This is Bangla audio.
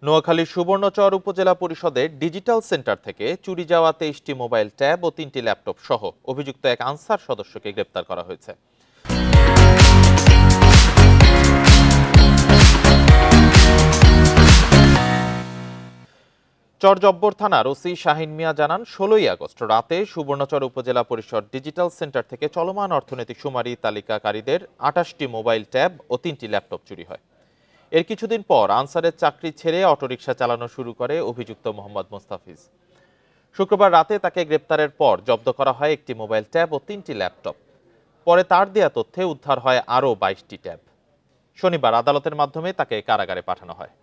নোয়াখালীর সুবর্ণচর উপজেলা পরিষদের ডিজিটাল সেন্টার থেকে চুরি যাওয়া 23টি মোবাইল ট্যাব ও 3টি ল্যাপটপ সহ অভিযুক্ত এক আনসার সদস্যকে গ্রেপ্তার করা হয়েছে। চরজব্বর থানার ওসি শাহিন মিয়া জানান, 16ই আগস্ট রাতে সুবর্ণচর উপজেলা পরিষদ ডিজিটাল সেন্টার থেকে চলমান অর্থনৈতিক শুমারি তালিকাকারীদের 28টি মোবাইল ট্যাব ও 3টি ল্যাপটপ চুরি হয়। এর কিছুদিন পর আনসারের চাকরি ছেড়ে অটোরিকশা চালানো শুরু করে অভিযুক্ত মোহাম্মদ মোস্তাফিজ। শুক্রবার রাতে তাকে গ্রেপ্তারের পর জব্দ করা হয় একটি মোবাইল ট্যাব ও 3টি ল্যাপটপ। পরে তার দেয়া তথ্যে উদ্ধার হয় আরও 22টি ট্যাব। শনিবার আদালতের মাধ্যমে তাকে কারাগারে পাঠানো হয়।